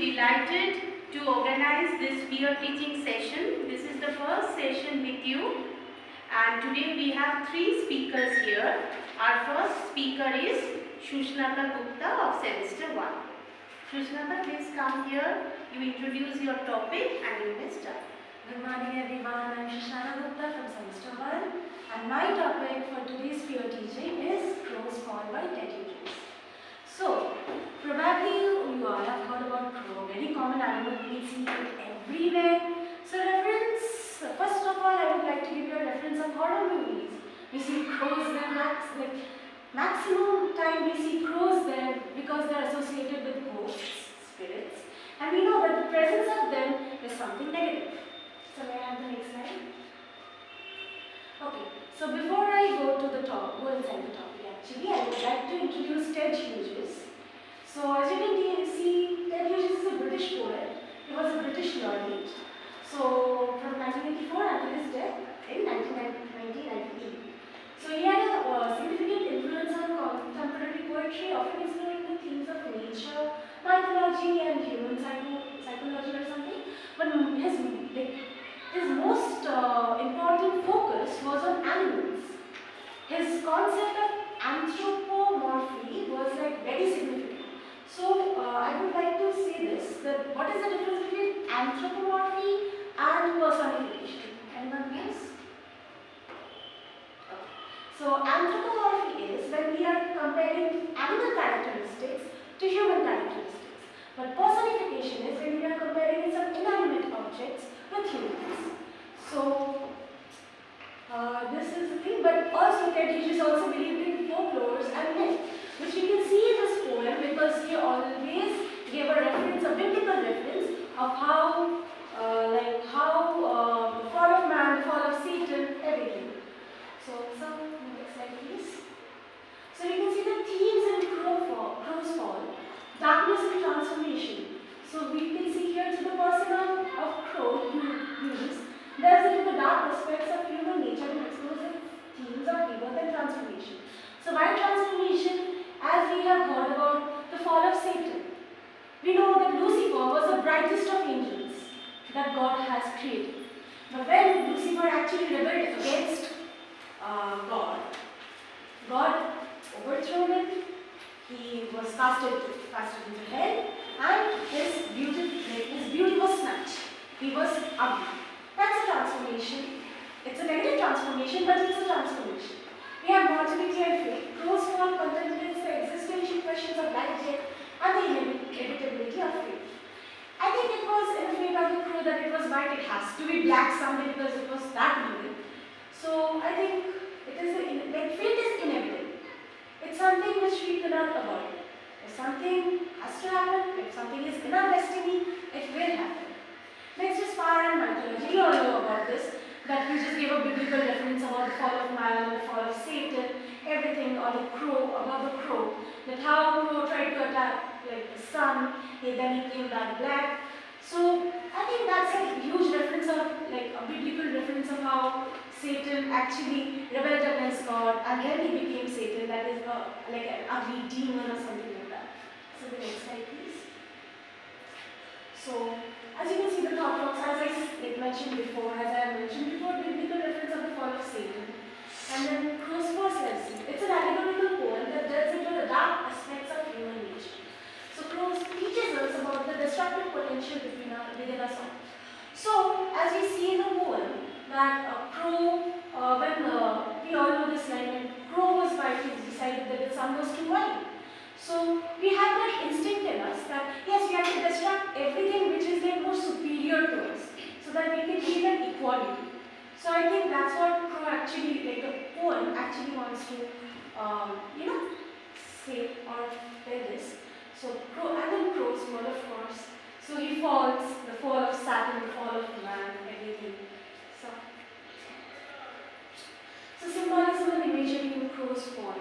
delighted to organize this peer teaching session. This is the first session with you, and today we have three speakers here. Our first speaker is Shushnata Gupta of semester 1. Shushnata, please come here. You introduce your topic and you may start. Good morning everyone, I am Shushnata Gupta from semester 1 and my topic for today's peer teaching is crows fall by Dept. So, probably you all have heard about crow, very common animal, we see it everywhere. So reference, first of all I would like to give you a reference of horror movies. We see crows there, maximum time we see crows there because they are associated with ghosts, spirits, and we know that the presence of them is something negative. So may I have the next slide? Okay, so before I go inside the topic actually, I would like to introduce Ted Hughes. So as you can see, Ted Hughes is a British poet. He was a British laureate. So from 1984 until his death in 1998. So he had a significant influence on contemporary poetry, often exploring the themes of nature, mythology and human psychology or something. But his most important focus was on animals. His concept of anthropomorphy was very significant. So I would like to say this, that what is the difference between anthropomorphy and personification? Anyone else? So anthropomorphy is when we are comparing animal characteristics to human characteristics. But personification is when we are comparing some inanimate objects with humans. So this is the thing, but also Ted Hughes also believed in folklores and myth, which we can see in this poem because he always gave a reference, a biblical reference of how the fall of man, the fall of Satan, everything. So next slide please. So you can see the themes in Crow's Fall, darkness and transformation. So we can see here to the person of Crow, Hughes, delves into the dark aspects of human nature and explores the themes of rebirth and transformation. So why transformation? As we have heard about the fall of Satan, we know that Lucifer was the brightest of angels that God has created. But when Lucifer actually rebelled against God overthrew him, he was casted into hell, and his beauty was snatched. He was ugly. That's a transformation. It's a negative transformation, but it's a transformation. We have mortality and fate. Crow's Fall contemplates the existential questions of life, death, and the inevitability of fate. I think it was in the fate of the crow that it was white. It has to be black someday because it was that evil. So I think it is fate is inevitable. It's something which we cannot avoid. If something has to happen, if something is in our destiny, it will happen. Next is power and mythology. You all know about this, that we just gave a biblical reference about the fall of man, the fall of Satan, everything on the crow, about the crow, that how crow tried to attack the sun, then he came back black. So I think that's a huge reference of a biblical reference of how Satan actually rebelled against God and then he became Satan, that is like an ugly demon or something like that. So the next slide please. So as you can see the thought box, as I mentioned before, biblical reference of the fall of Satan. And then Crow's first lesson. It's an allegorical poem that delves into the dark aspects of human nature. So Crow teaches us about the destructive potential within us all. So as we see in the poem, that Crow, we all know this line, when Crow was white, he decided that the sun was too white. So we have that instinct in us that yes, we have to destruct everything which is more superior to us, so that we can live in equality. So I think that's what Crow actually, the poem actually wants to, say or tell this. So Crow's fall, of course. So he falls, the fall of Saturn, the fall of man, everything. So symbolism and imagery in Crow's Fall.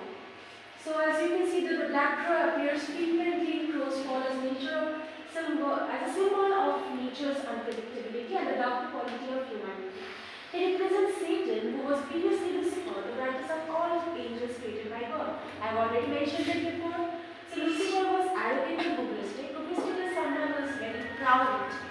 So as you can see that the black crow appears frequently in Crow's Fall as a symbol of nature's unpredictability and the dark quality of humanity. It represents Satan, who was previously Lucifer, the brightest of all angels created by God. I have already mentioned it before. So Lucifer was arrogant and hubristic. Hubristic is someone who is very around it.